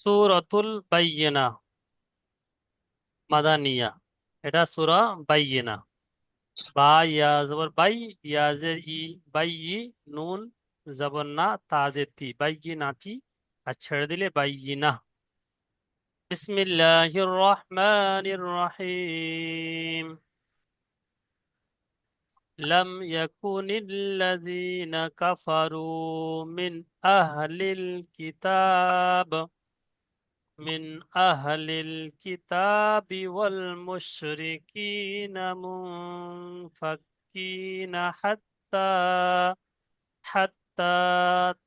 সূরাতুল বাইয়িনা মাদানিয়া। এটা সূরা বাইয়িনা। বা ইয়া জবর বাই, ইয়া জের ই, বাইয়ি, নুন জবর না, তা জের তি, বাইয়িনাতি। আর ছেড়ে দিলে বাইয়িনা। বিসমিল্লাহির রহমানির রহিম। لم يكن الذين كفروا من أهل الكتاب والمشركين منفكين حتى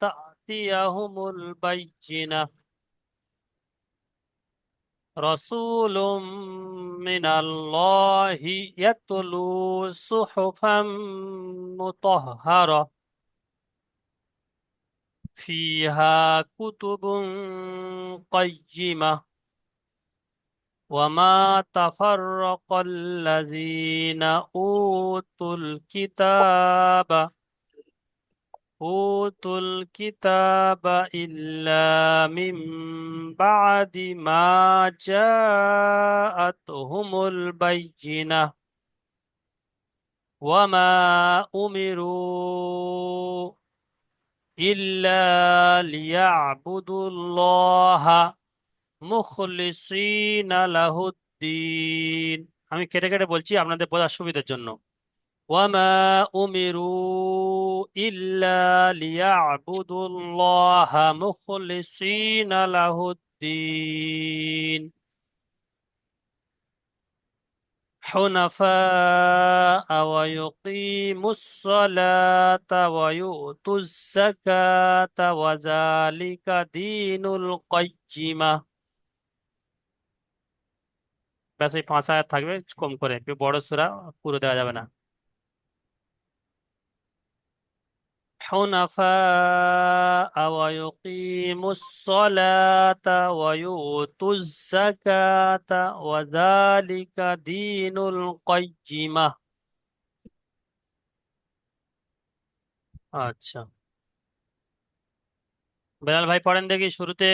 تأتيهم البينة. رسول من الله يتلو صحفا مطهرة فيها كتب قيمة. وما تفرق الذين أوتوا الكتاب إلا من بعد ما جاءتهم البينة. وما أمروا إلا ليعبدوا الله মুখলিসিনা লাহুদ্দিন। আমি কেটে কেটে বলছি আপনাদের বোঝার সুবিধার জন্য। ওয়ামা উমিরু ইল্লা লিয়াবুদুল্লাহা মুখলিসিনা লাহুদ্দিন حنفاء ويقيموا الصلاة ويؤتوا الزكاة وذلك دين القيمة। ব্যাস ওই 5 আয়াত থাকবে, কম করে, একটু বড় সূরা, পুরো দেওয়া যাবে না। حنفاء ويقيموا الصلاة ويؤتوا الزكاة وذلك دين القيمة। আচ্ছা, বেলাল ভাই পড়েন দেখি শুরুতে।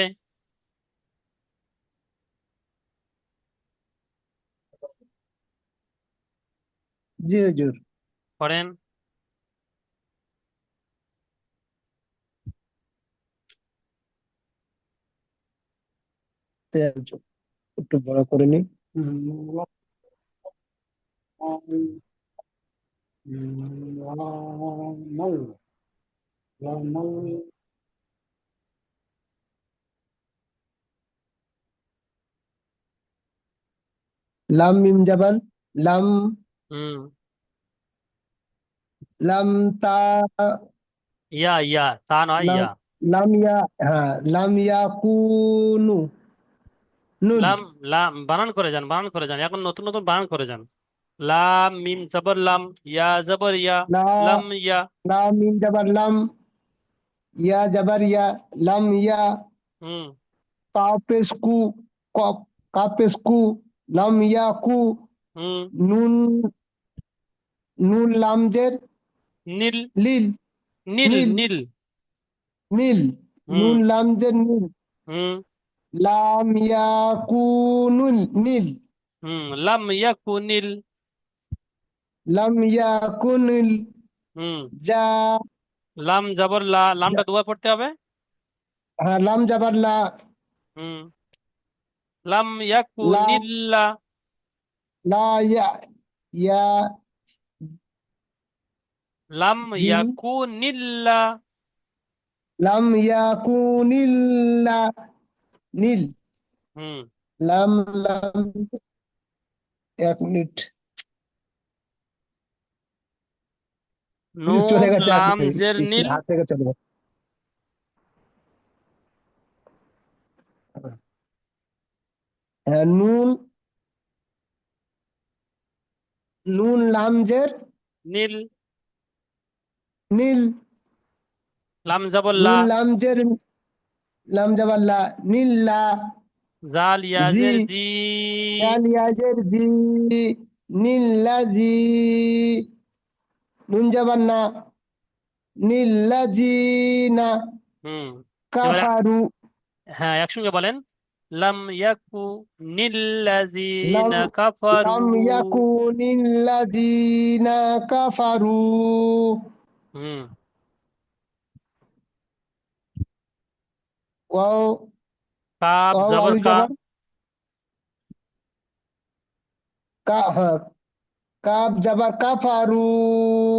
জি হুজুর। পড়েন। তে হুজুর, একটু বড় করে নি। লাম মিম জাবান লাম, হুম। লাম তা, ইয়া ইয়া, তা নয়, লাম ইয়া। লাম ইয়া, হ্যাঁ লাম ইয়াকুনু, নুন। লাম, লাম বানান করে যান, বানান করে যান, এখন নতুন নতুন বানান করে যান। লাম মিম জবর লাম, ইয়া জবর ইয়া, লা, লাম ইয়া। লাম মিম জাবার লাম, ইয়া জাবার ইয়া, লাম ইয়া, হুম। কাপেস কু, কপ, কাপেস কু, লাম ইয়া কু, হুম। নুন, নুন লামজের নীল, লিল, নীল নীল, নীল। নীল, হুম। নুন লামজের নীল, হুম। লাম ইয়াকুনুল নীল, লাম ইয়াকুনিল। লাম ইয়াকুনুল, হুম। যা, লাম জবর লা, লামটা দুবার পড়তে হবে। হ্যাঁ লাম জাবার লা, হুম। লাম লা, ইয়াকুনিল্লা। লা ইয়া, ইয়া লাম জিম, ইয়াকুনিল্লা। লাম ইয়াকুনিল্লা, নীল, হুম। লাম, লাম, 1 মিনিট, চলে নুন গেছে, এক লাম মিনিট জের নীল। হাত থেকে চলে গেছে। হ্যাঁ নুন, নুন লামজের নীল। নীল, লাম জবর লা। নুন লামজের, লাম জাবার লা, নীল্লা, জাল জি, ইয়াজের জি। ইয়াজের জি, নীল্লাজি, নুন জাবার না, নীল্লাজিনা, হুম। এবার কাফারু, হ্যাঁ, একসঙ্গে বলেন। লাম ইয়াকুনিল্লাযীনা লাম কাফারু। লাম ইয়াকুনিল্লাযীনা কাফারু। হুম। ওয়াও কাব ওয়াও জবর আলিফ কা। জবর কা, হ্যাঁ, কাব জবর কাফারু।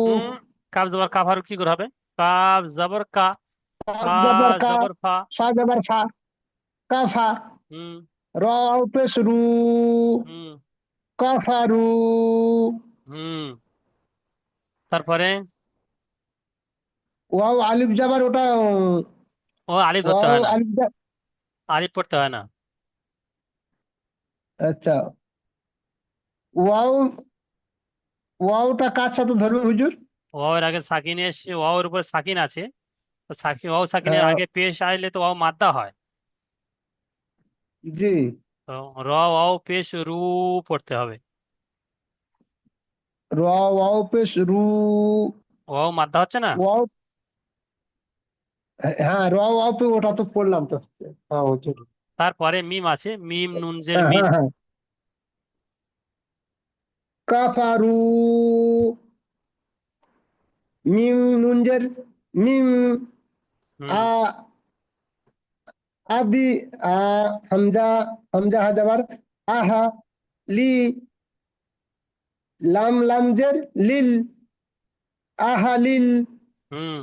হুম। কাব জবর কাফারু কি করে হবে? কাব জবর কা। ফা কাব জবর কা, জবর ফা। ফা জবর ফা, কাফা। হুম। র পেশ রু, হুম। কাফারু। হুম। তারপরে ওয়াও আলিফ জবর ওটা ও আলিফ ধরতে ওয়াও হয় না। আলিফ আলিফ পড়তে হয় না। আচ্ছা, ওয়াও ওয়াওটা কার সাথে ধরবে হুজুর? ওয়াও এর আগে সাকিন এসে ওয়াও এর উপর সাকিন আছে। তো সাকিন ওয়াও সাকিনের হ্যাঁ, আগে পেশ আইলে তো ওয়াও মাদ্দা হয়। জি। তো র ওয়াও পেশ রু পড়তে হবে। র ওয়াও পেশ রু। ওয়াও মাদ্দা হচ্ছে না। ওয়াও, হ্যাঁ, র ওয়াও পে ওটা তো পড়লাম তো। হ্যাঁ হুজুর। তারপরে মিম আছে, মিম নুনজের হ্যাঁ মিন। হ্যাঁ হ্যাঁ, কাফারু। মিম নুনজের মিম। হুম। আ আদি, আ হামজা, হামজা হা জবর আহা। লি, লাম লামজের লিল, আহালিল। হুম।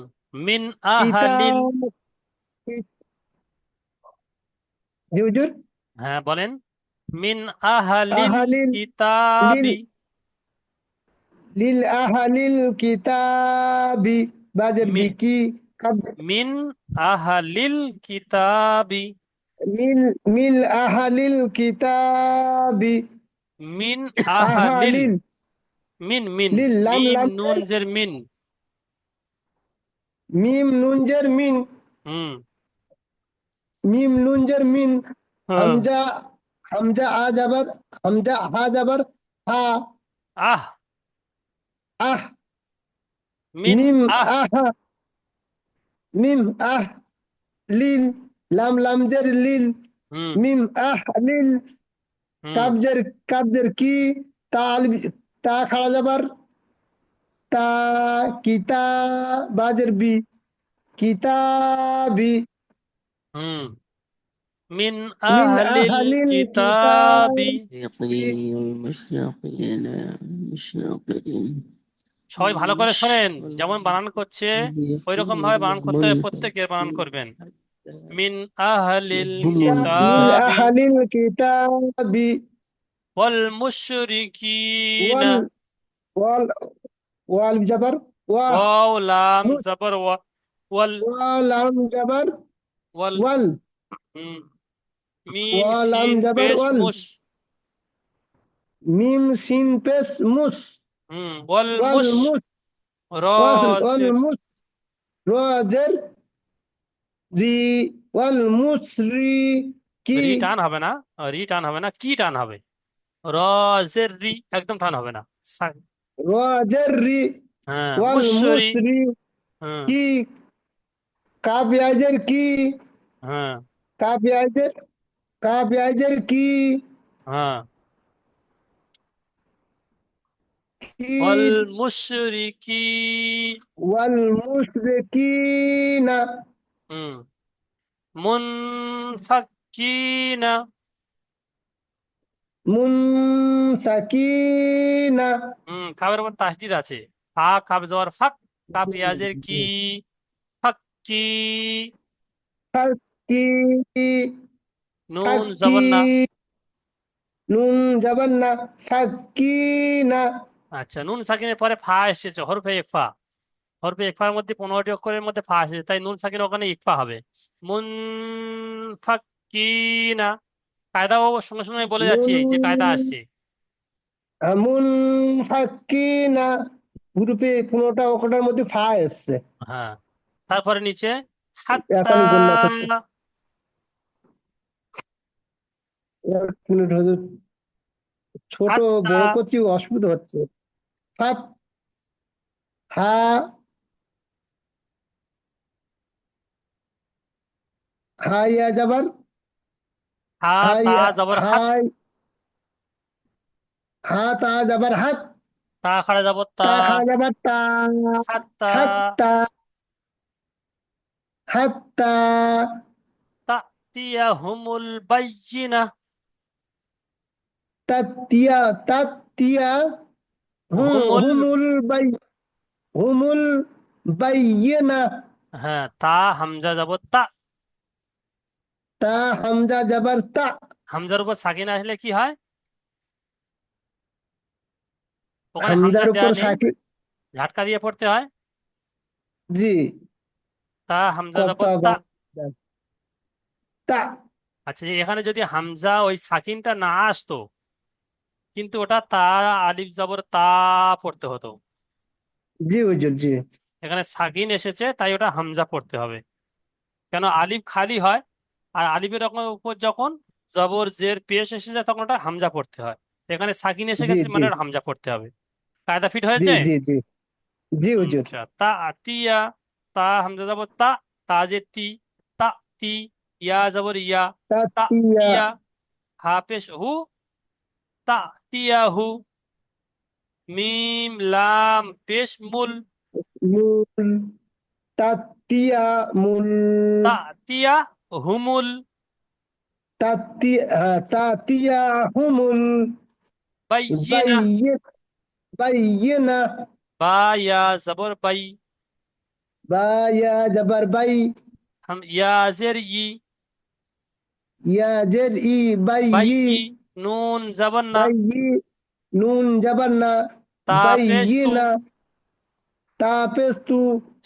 মিন আহালিল। কিতাব, জি হুজুর। হ্যাঁ বলেন। মিন আহালিল আহালিল, লিল, কিতাবি। লিল আহালিল কিতাবি, বাজের মি, বিকি। কাব, মিন আহালিল কিতাবি। মিল, মিল আহালিল কিতাবি। মিন আহালিল। আহালিল, মিন মিন লিল লাম মিম লামজের নুনজের মিন। মিম নুনজের মিন, হুম। মিম নুনজের মিন। হুম। হামজা, হামজা আ যাবার, হামজা হা যাবার হা। আহ। আহ, মিন মিম আহ। আহা, মিম আহ লিল, লাম লামজের লিল। হুম। মিম আহ লিল। হুম। কাবজের, কাবজের কি, তা তা খাড়া যাবার তা। কিতা, বাজের বি, কিতাবি। হুম। মিন মিন আহলিল আহালিল কিতাবি। কিতাবি। المشرقين المشرقين সবাই ভালো করে শোনেন, যেমন বানান করছে ওই রকম ভাবে বানান করতে হবে, প্রত্যেকের বানান করবেন। মিন আহলিল মিন কিতাবি আহালিল কিতাবি। ওয়াল মুশরিকিনা। ওয়াল, ওয়াল, ওয়াল জবর ওয়া, ওয়াও লাম মুস, জবর ওয়া। ওয়াল। ওয়া লাম জবর ওয়াল। ওয়াল, হুম। মিম ওয়া লাম শিন জবর পেশ ওয়াল। মুশ। মিম সিন পেশ মুস। হুম। ওয়াল ওয়াল মুশ। মুস, র ওয়াল, ওয়াল জের। মুস, রোয়াজের রি, ওয়াল মুসরি কি। রি টান হবে না। রি টান হবে না, কি টান হবে। র জের রি একদম টান হবে না। রোয়াজের রি, হ্যাঁ ওয়াল মুশরি। মুসরি হ্যাঁ। কি। কাবিয়াজের কি, হ্যাঁ। কাবিয়াজের, কাবিয়াজের কি। হ্যাঁ। কি, ওয়াল মুশরিকি। ওয়াল মুশরিকিনা, হুম। মুনফাক্কিনা। মুনসাকিনা। হুম। কাবের উপর তাসদিদ আছে। ফা কাব জবর ফাক। কাব ইয়াজের কি। ফাক্কি। ফাকি, নুন ফাকি, জবর না। নুন জবন্না, ফাকিনা। আচ্ছা, নুন সাকিনের পরে ফা এসেছে, হরফে ইকফা। হরফে ইকফার মধ্যে 15টি অক্ষরের মধ্যে ফা এসেছে, তাই নুন সাকিন ওখানে ইকফা হবে। মুনফাক্কিনা। কায়দা ও সঙ্গে সঙ্গে বলে যাচ্ছি নুন, যে কায়দা আসছে। মুনফাকিনা, গ্রুপে 15টা অক্ষরের মধ্যে ফা এসছে। হ্যাঁ। তারপরে নিচে হাত্তা। এখন গণ্য করতে, এক মিনিট হুজুর, ছোট হাত্তা। বড় করছি অসুবিধা হচ্ছে। ফাত, হা, হা ইয়া যাবার হা হাই তা জবর হাত, হাই হা তা জবর হাত, তা খাড়া জবর তা, তা খাড়া জবর তা, হাত্তা, হাত্তা হাত্তা তাতিয়াহুমুল বায়্যিনা, তাতিয়া তাতিয়া হুমুল, হুমুল বাই হুমুল বাইয়িনা। হ্যাঁ তা হামজা জবর তা, তা হামজা জবর তা, হামজার উপর সাকিন আসলে কি হয়? ওখানে হামজা হামজার দেয়া উপর নেই, সাকিন। ঝাটকা দিয়ে পড়তে হয়। জি, তা হামজা কত জবর তা। বা- তা। আচ্ছা, এখানে যদি হামজা ওই সাকিনটা না আসতো, কিন্তু ওটা তা আলিফ জবর তা পড়তে হতো। জি হুজুর, জি এখানে সাকিন এসেছে তাই ওটা হামজা পড়তে হবে। কেন, আলিফ খালি হয়, আর আলিফের উপর যখন জবর জের পেশ এসে যায় তখন ওটা হামজা পড়তে হয়। এখানে সাকিন এসে জি গেছে জি মানে ওটা হামজা পড়তে হবে। কায়দা ফিট জি হয়েছে? জি জি জি হুজুর। আচ্ছা, তা আতিয়া, তা হামজা জবর তা, তা যে তি, তা তি, ইয়া জবর ইয়া, তা তাতিয়া তিয়া, হা পেশ হু, তা তিয়া হু, মিম লাম পেশ মুল, মূল, তাতিয়া মূল, তা তিয়া হুমুল, তাতিয়া হুমুল বাইয়িনা, বাইয়িন বাইয়িনা। বা ইয়া জবর বাই, বা ইয়া জবর বাই, হাম ইয়া জের ই, ইয়া জের ই বাইয়ি, বাইয়ি, নুন জবর না, বাইয়ি নুন জবর না, তা পেশ তু, বাইয়িনা তাপেস্তু,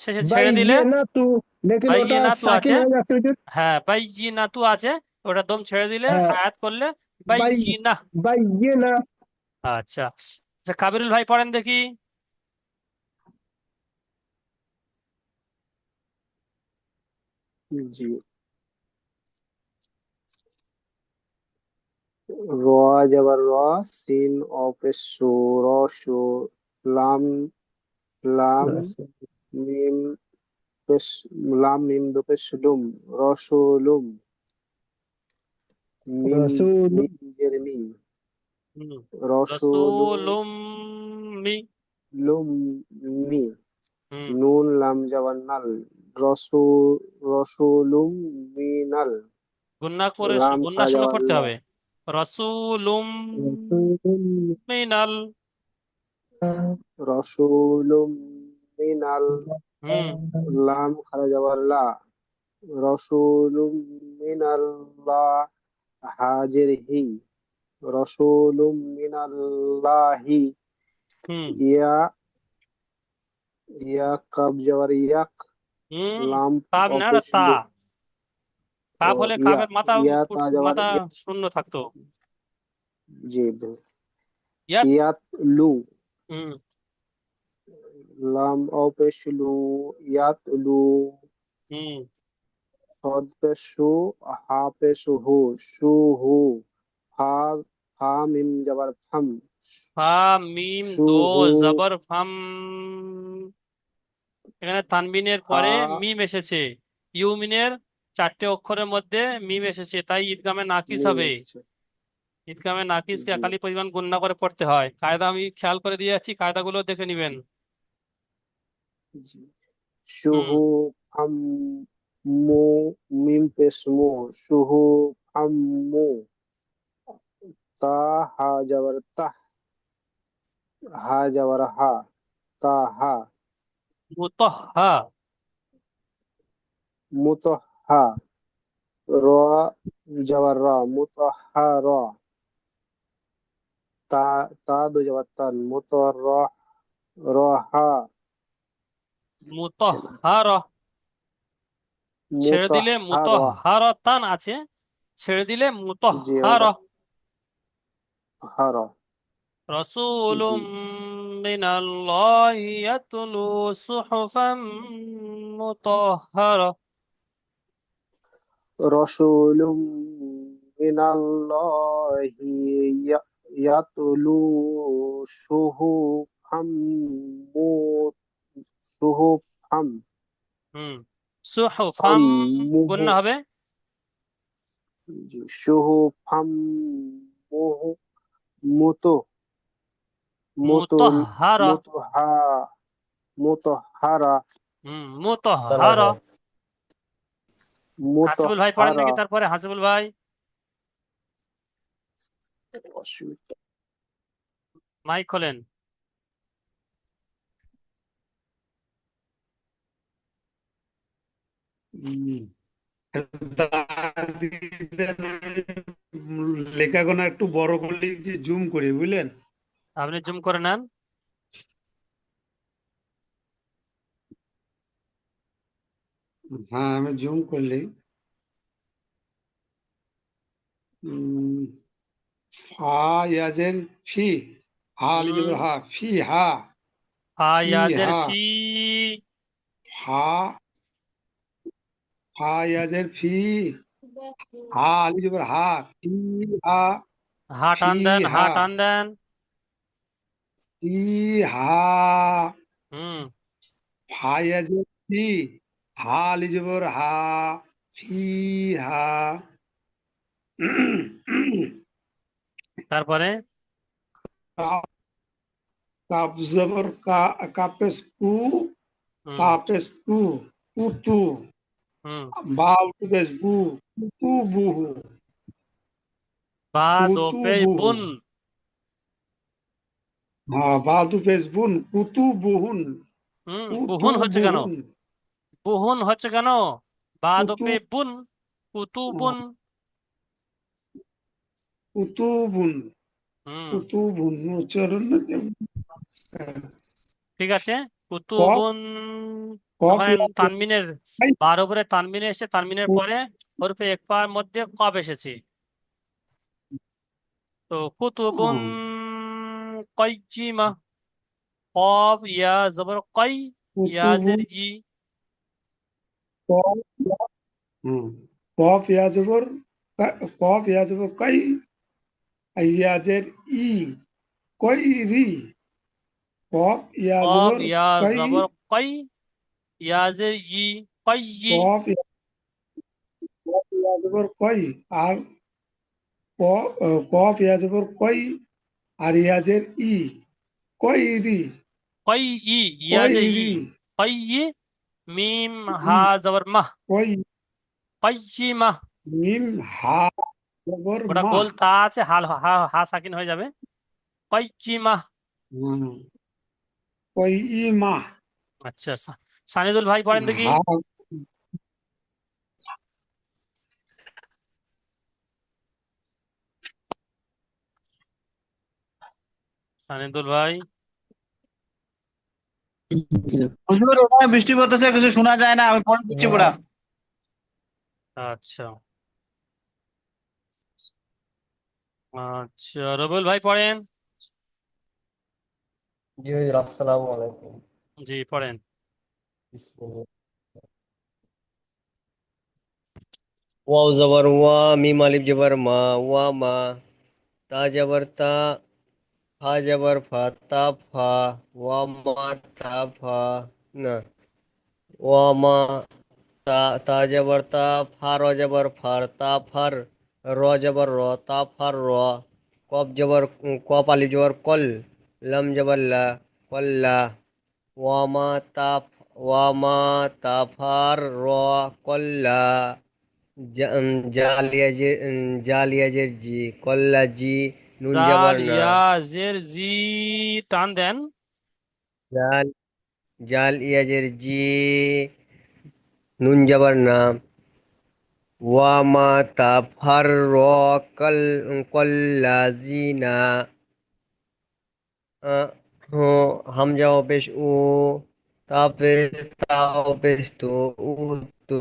শেষে ছেড়ে দিলে বাইয়িনাতু। লেকিন ওটা বাইয়িনা তু সাকিন আছে, হয়ে যাচ্ছে হুজুর। হ্যাঁ বাইয়িনা তু আছে, ওটা দম ছেড়ে দিলে হ্যাঁ, আয়াত করলে বাই বাইয়িনা। বাইয়িনা। আচ্ছা, আচ্ছা কাবিরুল ভাই পড়েন দেখি। জি। র যাবার র, সিন অপেশু, রসু, লাম লাম মিম পেশ, লাম মিম দো পেশলুম, রসুলুম, মিম রসুল মিম জেরমি, হুম, রসুলুম রসুলুম মি, লুম মি, হুম, নুন লাম যাবার নাল, রসু রসুলুম মিনাল, গুন্না করে লাম গুন্না খারা শুনে যাবার পড়তে লা, হবে। রসুলুম রসুল মিনাল, রসুলুম মিনাল, হুম, লাম খারা যাবার লা, রসুলুম মিনাল্লাহ, হাজের হি, রসুলুম মিনাল্লাহি, হুম, ইয়া ইয়া কাব যাবার ইয়াক, হুম, লাম কাব না এটা তা, অপেশলু, ও কাব হলে ইয়া কাবের মাথা ইয়া তা যাবার মাথা ইয়া, শূন্য থাকতো। জি ইয়াত, ইয়াত লু, হুম, লাম অপেশলু, ইয়াত লু, হুম, হদ পেশু, হা পেশু হু, সু হু, ফা ফা মিম যাবার ফাম, ফা মিম সু দো হু, জবর ফাম, এখানে তানবিনের পরে ফা মিম এসেছে, ইউমিনের চারটে অক্ষরের মধ্যে মিম এসেছে, তাই ঈদগামে নাকিস মিম হবে। এসছে। ঈদগামে নাকিসকে জি একালি পরিমাণ গুণনা করে পড়তে হয়। কায়দা আমি খেয়াল করে দিয়ে যাচ্ছি, কায়দাগুলো দেখে নিবেন। জি। হুম, শুহু ফাম মু, মিম পেশ মু, শুহু ফাম মু, তা হা যাবার তাহ, হা যাবার হা, তা হা, মুতহহা, মুতহা, র যাবার র, মুতহা র, তা তা দু যাবার তান, রহা, মুতহহারা, ছেড়ে দিলে মুতহার, মুতহহারাতান আছে, ছেড়ে দিলে জি ওটা মুতহহারা। হার, জি। রাসূলুম মিনাল্লাহি ইয়াতলু সুহুফাম মুতাহহারা। রসুলুম মিনাল্লাহি ইয়াতলু সুহুফাম মু- সুহুফাম হুম, সুহুফাম ফাম মুহু, গুণনা হবে, জি, শুহু ফাম মুহু মুতো মুতো মুতাহহারা। মুতো হা মুতো হারা তালা মুতাহহারা। হয়। মুতো হাসিবুল ভাই পড়েন হারা। দেখি, তারপরে হাসিবুল ভাই। অসুবিধা। মাইক খোলেন। লেখাগুলো একটু বড় করলে যে জুম করি বুঝলেন। আপনি জুম করে নেন। হ্যাঁ আমি জুম করলি। উম, ফা ইয়াজের ফি, হা হুম। লিজের হা, ফি হা, ফি ফায়াজের হা, ফি। ফা, ফা ইয়াজের ফি, হা লিজের হা, ফি হা, হা ফি টান দেন, হা হা, টান দেন। ফি হা, হুম। ফা ইয়াজের ফি, হা লিজের হা, ফি হা। তারপরে। কাপ, কাপ জবর কা, কাপেস কু, হুম। তাপেস কু, কুতু, হুম। বাল তুবেস বু, কুতু বুহু, বা দো কুতু পেশ বুহু। বুন। হ্যাঁ বাল তুবেস বুন, কুতু বুহুন, কুতু বুহুন হচ্ছে কেন? বুহুন, বুহুন হচ্ছে কেন? বা দো কুতু, পে বুন। কুতুবুন। কুতুবুন, হুম। কুতুবুন উচ্চারণ না কেমন? ঠিক আছে। কফ, কুতুবুন। কফ ওখানে ইয়াজের তানবিনের আই, বার উপরে তানবিনে এসে তানবিনের পরে হরফে একফার মধ্যে কব এসেছে। তো কুতুবুন কাইয়িমা। কফ ইয়া জবর কাই। ইয়াজের কুতুবুন, ই। কফ, হুম, কফ ইয়াজবর, কফ ইয়াজবর কাই, ইয়াজের ই, কইরি, কফ কফ ইয়াজবর ইয়া কাই, জবর কাই। ইয়াজের ই। কাইয়ি। কফ, কফ ইয়াজবর কই, আর কফ ইয়াজবর কই, আর ইয়াজের ই, কইরি, কাইয়ি। ইয়াজের ই। কইরি, কাইয়ি। মিম ই, হা জবর মাহ। কই, কাইয়িমা। মিম হা জবর ওটা মা, গোল তা আছে, হাল হা হা সাকিন হয়ে যাবে। কাইয়িমা। হুম, কই ই মা, আচ্ছা, সানিদুল ভাই পড়েন দেখি। হা, সানিদুল ভাই। হুজুর ওখানে বৃষ্টি পড়তেছে, কিছু শোনা যায় না, আমি পরে দিচ্ছি পুরা। আচ্ছা। আচ্ছা, রবিউল ভাই পড়েন। জি হুজুর, আসসালামু আলাইকুম। জি পড়েন। বিসমিল্লাহ। ওয়াও জবর ওয়া, মিম আলিফ জবর মা, ওয়া মা। তা জবর তা, ফা জবর ফা, তা ফা। ওয়া মা তা ফা, না, ওয়া মা। তা, তা জবর তা, ফা র জবর ফার, তা ফার। র জবর র, তা ফার র। কফ জবর কফ আলিফ জবর কল। লম জবর লা, কল্লা। ওয়ামা তাফ, ওয়ামা তাফার র, কল্লা। জালিয়াজের, জালিয়াজের জি, কল্লা জি। নুন জবর জাল না। ইয়াজের জি টান দেন। জাল, জাল ইয়াজের জি, নুন জবর না। ওয়ামা তাফার র, কল, কল্লাজিনা। হো, হামজা ও পেশ উ, তাপেশ, তাও পেশ তো, উ তো।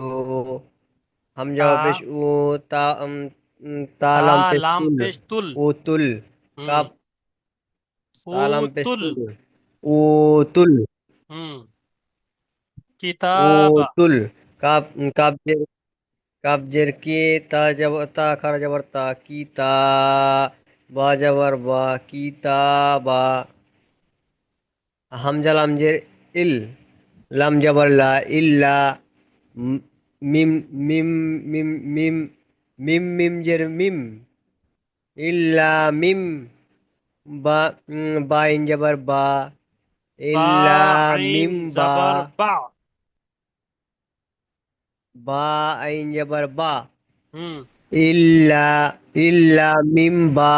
হামজা তা। ও পেশ উ, তা তা তালাম পেশ লাম তুল, পেশ তুল। উ তুল। হুম। কাপ, তালাম পেশ উতুল। তুল, উ তুল, হুম। উ কিতাবা। তুল। কাপ, কাবজের, কাবজের কে, তা যাব, তা খারা যাবার তা, কি তা। বা যাবার বা, কি তা বা। হামজা লামজের ইল, লাম জাবার লা, ইল্লা। মিম, মিম, মিম, মিম। মিম মিম জের মিম, ইল্লা মিম, বা বা ইন জবর বা, বা ইল্লা আইন মিম বা, জবর বা। বা আইন জবর বা, হুম। ইল্লা, ইল্লা মিম বা,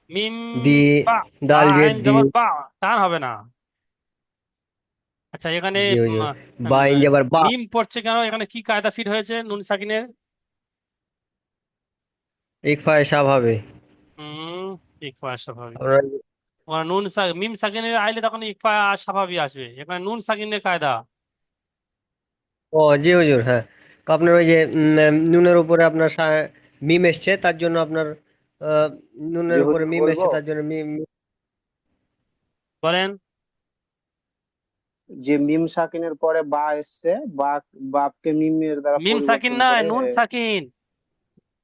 মিম দি, বা। বা দাল জের আইন দি, জবর বা, টান হবে না। আচ্ছা, এখানে জি উম, হুজুর, বা উম, ইন জবর বা, মিম পড়ছে কেন? এখানে কি কায়দা ফিট হয়েছে নুন সাকিনের? ইকফায়ে স্বভাবে। হুম। ইকফা স্বাভাবিক। আমরা, ওরা মিম সাকিনের আইলে তখন ইকফা স্বাভাবিক আসবে, এখানে নুন সাকিনের কায়দা। ও জি হুজুর, হ্যাঁ। তো আপনার ওই যে নুনের উপরে আপনার মিম এসছে, তার জন্য আপনার আহ, যে নুনের উপরে হুজুর মিম বলবো, এসছে, তার জন্য মিম। বলেন। যে মিম সাকিনের পরে বা এসছে, বা বাপকে মিমের দ্বারা মিম সাকিন পরিবর্তন নয়, করে, নুন সাকিন।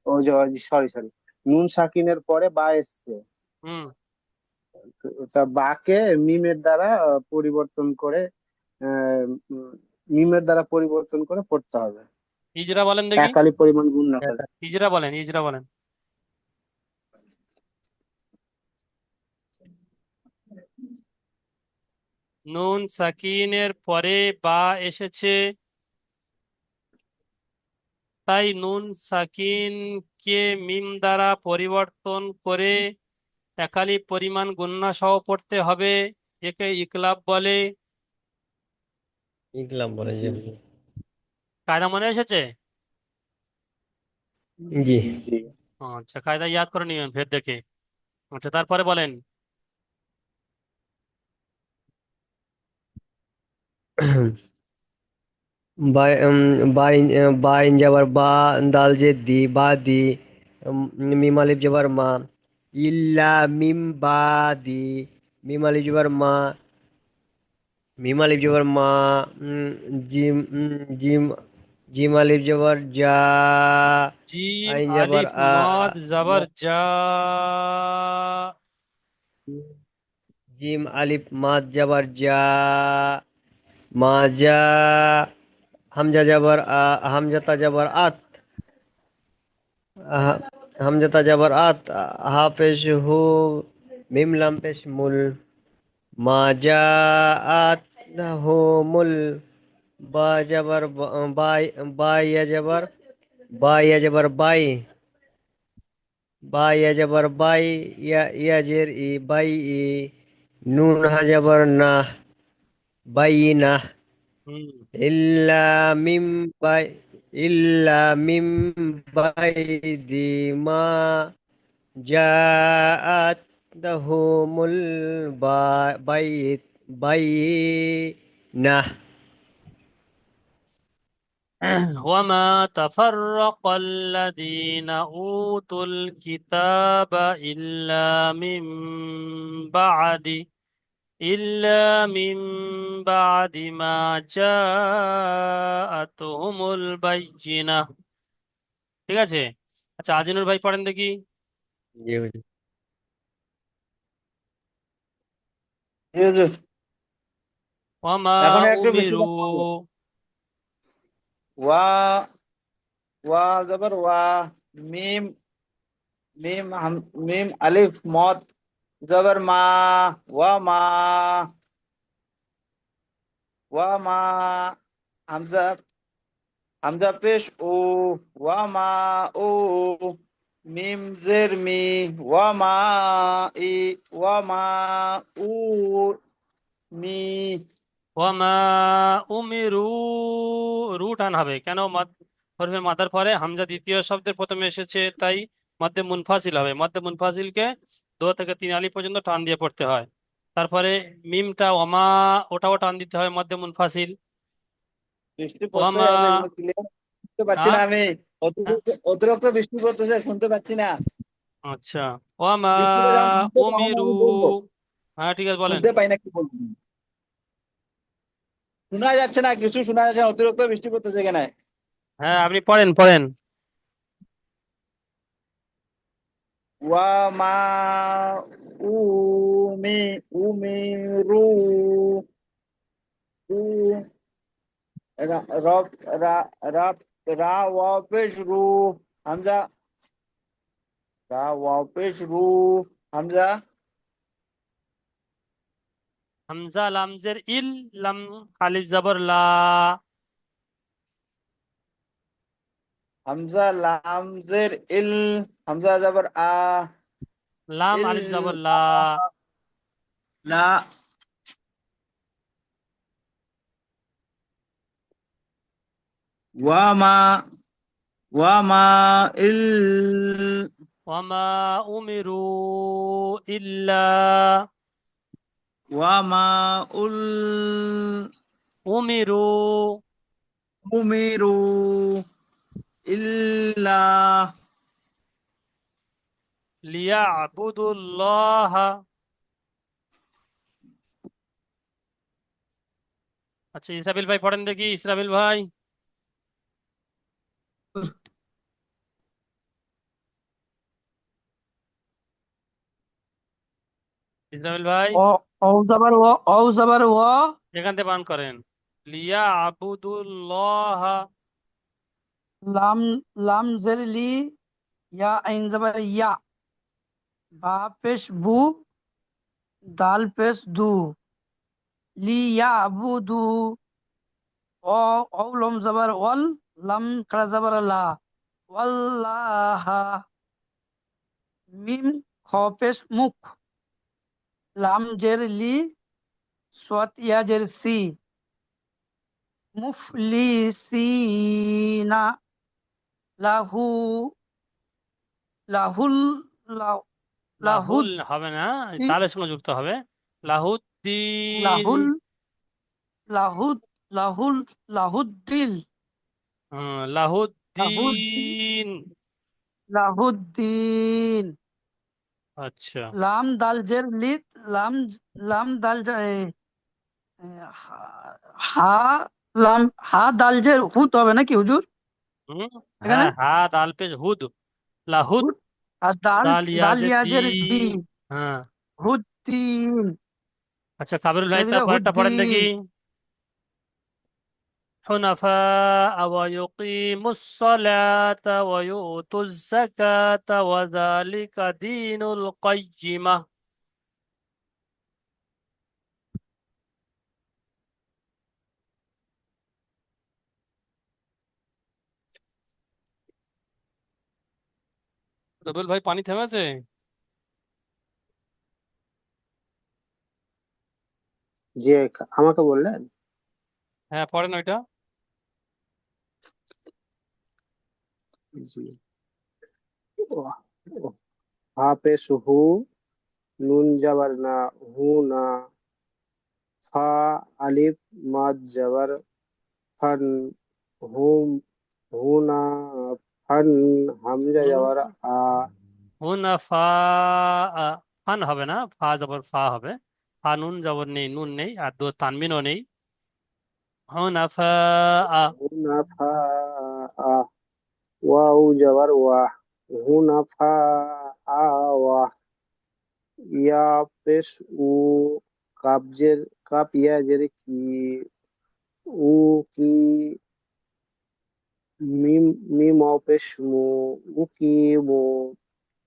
ও সরি সরি, নুন সাকিনের পরে বা এসছে, হুম। তা বাকে মিমের দ্বারা পরিবর্তন করে, আহ, উম, মিমের দ্বারা পরিবর্তন করে পড়তে হবে, ইজরা বলেন দেখি। একালি পরিমাণ গুণ না হ্যাঁ, করে। ইজরা বলেন, ইজরা বলেন। নুন সাকিনের পরে বা এসেছে, তাই নুন সাকিনকে মিম দ্বারা পরিবর্তন করে একালি পরিমাণ গুণনা সহ পড়তে হবে। একে ইকলাব বলে। ইকলাম বলে, জি হুজুর। কায়দা মনে এসেছে? জি। জি। আচ্ছা, কায়দা ইয়াদ করে নিবেন ভেদ দেখে। আচ্ছা, তারপরে বলেন। বা বা বা ইন জবর বা, দাল জের দি, বা দি, মিম আলিফ জবর মা, ইল্লা মিম বা দি, মিম আলিফ জবর মা, মিম আলিফ জবর মা, উম, জিম জিম, জিম আলিফ জবর যা, জিম আইন জবর আলিফ আ, মদ জবর জা। জিম আলিফ মাদ জবর যা, মা যা, হামজা জবর আ, হামজাতা জবর আত, আহ, হামজাতা জবর আত, হা পেশ হু, মিম লাম পেশ মুল, মা যা আত হুমুল, বা জবর বাই, বা ইয়া জবর, বা ইয়া জবর বাই, বা ইয়া জবর বাই, ইয়া ইয়া জের ই, বাই ই, নুন হা জবর না, বাই না, হুম। ইল্লা মিম বাই, ইল্লা মিম বাই দি মা জাআত দাহুমুল বাইত, বাইনাহ। وما تفرق الذين أوتوا الكتاب إلا من بعد ما جاءتهم البينة। ঠিক আছে। আচ্ছা, আজিনুর ভাই পড়েন দেখি। জি হুজুর। জি হুজুর, ওয়ামা এখন একটু বেশি উমিরু। কথা হবে। ওয়া, ওয়া জবর ওয়া, মিম, মিম মিম আলিফ মদ জবর মা, ওয়া মা, ওয়া মা, হামজা, হামজা পেশ ও, ওয়া মা ও, মিম জের মি, ওয়া মা ই, ওয়া মা উ মি। ওয়ামা উমিরু। রু টান হবে কেন? হরফে মাদার পরে হামজা দ্বিতীয় শব্দের প্রথমে এসেছে, তাই মধ্যে মুনফাসিল হবে। মধ্যে মুনফাসিলকে 2 থেকে 3 আলিফ পর্যন্ত টান দিয়ে পড়তে হয়। তারপরে মিমটা ওমা, ওটাও টান দিতে হয় মধ্যে মুনফাসিল। বৃষ্টি পড়তেই ওয়ামা। হবে, কিন্তু ক্লিয়ার শুনতে পাচ্ছি আ না আমি। অতিরিক্ত অতিরিক্ত বৃষ্টি পড়তেছে, শুনতে পাচ্ছি না। আচ্ছা। ওয়ামা বৃষ্টিটা যখন থামবে তখন উমিরু। আমি বলবো। হ্যাঁ, ঠিক আছে, বলেন। শুনতে পাই না, কি বলবো, শোনা যাচ্ছে না, কিছু শোনা যাচ্ছে না, অতিরিক্ত বৃষ্টি পড়তেছে এখানে। হ্যাঁ, আপনি পড়েন পড়েন। ওয়া মা উমি উমিরু, উ রা রব রা রা রা ওয়া পেশ রু, হামজা রা ওয়াও পেশ রু হামজা হামজা লাম জের ইল, লাম আলিফ জবর লা, হামজা লাম জের ইল হামজা জবর আ লাম ইল আলিফ জবর লা, লা ওয়ামা ওয়ামা ইল ওয়ামা উমিরু ইল্লা, ওয়ামা উল উমিরু উমিরু ইল্লা লিয়াবুদুল্লাহ। আচ্ছা, ইসরাবিল ভাই পড়েন দেখি, ইসরাবিল ভাই। ইসরাবিল ভাই, অ অউ জবর ও, অউ জবর ও, এখান থেকে বান করেন। লিয়া আবুদুল্লাহ। লাম লাম জের লি, ইয়া আইন জবর ইয়া, বা পেশ বু, দাল পেশ দু, লি ইয়া আবু দু, অ অউ লম জবর ওয়াল, লাম খারা জবর লা, ওয়াল্লাহ। মিম খ পেশ মুখ, লাম জের লি, সোয়াত ইয়া জের সি, মুফলিসিনা, লাহু লাহুল লা- লাহুদ লাহুল হবে না, তালের সঙ্গে যুক্ত হবে। লাহুদ্দিন। লাহুল লাহুদ লাহুল লাহুদ্দিল লাহুদ্দিন লাহুদ্দিন। লাহুদ্দিন। আচ্ছা। লাম দাল জের লিত, লাম লাম দাল হা, লাম হা দাল জের হুত হবে নাকি হুজুর হুম, এখানে? হ্যাঁ, হা দাল পেশ হুদ, লাহুদ। হুত। আর দাল দাল দাল ইয়াজে তি। ইয়াজের দি, হ্যাঁ। হুদ্দিন। আচ্ছা, কাবিরুল ভাই ছেড়ে দিলে তারপরটা পড়েন দেখি। হুদ্দিন। حنفاء ويقيموا الصلاة ويؤتوا الزكاة وذلك دين القيمة. রবিউল ভাই, পানি থেমেছে? যে আমাকে বললেন। হ্যাঁ, পড়েন ওইটা। জি। হা পেশ হু, নুন জবর না, হু না, ফা আলিফ মাদ জবর ফান, হুম হুনা, ফান হামজা হুম, জবর আ, হুনাফা। ফান হবে না, ফা জবর ফা হবে। ফা নুন জবর নেই, নুন নেই, আর দো তানবিনও নেই। হুনাফা। হুনাফা আ, ওয়াও জবর ওয়া, হুনাফা আ ওয়া, ইয়া পেশ উ, কাবজের কাপ ইয়া জের কি, উ কি, মিম মিম অ পেশ মু, উ কি মু,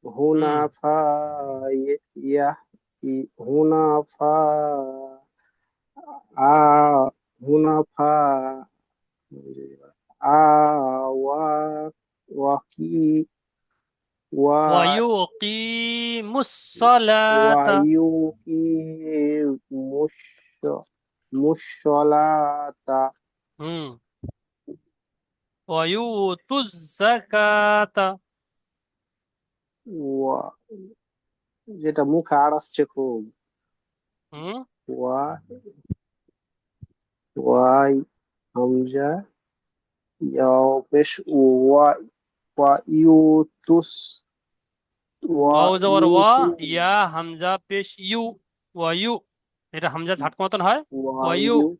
হুম, হুনাফা ইয়া, হুনাফা আ, হুনাফা আ ওয়া, ওয়াকি ওয়া, ওয়ায়ুকিমুস সালাতা। ওয়ায়ুকি মুস মুসলাতা, হুম, ওয়ায়ুতুজ যাকাতা। ওয়া, যেটা মুখে আড়াচ্ছে খুব, হুম, ওয়া, ওয়াই হামজা ইয়াও পেশ ওয়া, ওয়া ইউতুস, ওয়া ওয়াও জবর ওয়া, ইউতু, ইয়া হামজা পেশ ইউ, ওয়ায়ু। এটা হামজা ঝাটকা মতন হয়। ওয়া ওয়ায়ু। ইউ,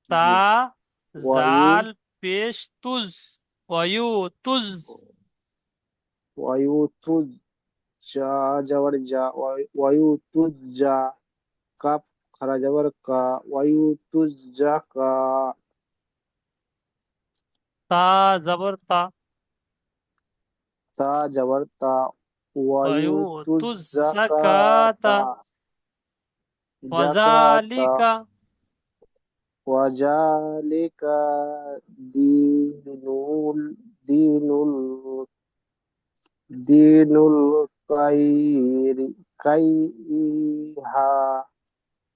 তা জি, ওয়া ইউ, জাল পেশ তুজ, ওয়ায়ু তুজ। ওয়া ইউতু, যা যাওয়ার যা, ওয়া ইউতু যা, কাপ খারা যাবার কা, ওয়া ইউতু যা কা, তা জবর তা। তা যাবার তা ওয়ায়ুতু ওয়ায়ুতু যাকাতা যাকাতা যাকাতা ওয়াযালিকা ওয়াজালিকা দিনুল দিনুল দিনুল কাইরি কাইহা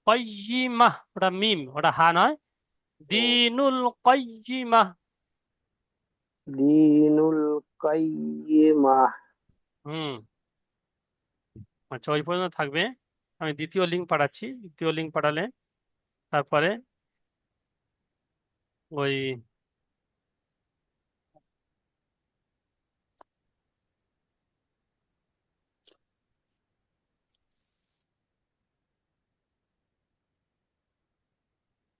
কাইয়িমাহ, ওটা মিম, ওটা হা নয়। দিনুল কাইয়িমাহ। দিনুল কাইয়িমা। হুম, আচ্ছা, ওই পর্যন্ত থাকবে। আমি দ্বিতীয় লিঙ্ক পাঠাচ্ছি। দ্বিতীয় লিঙ্ক পাঠালে তারপরে ওই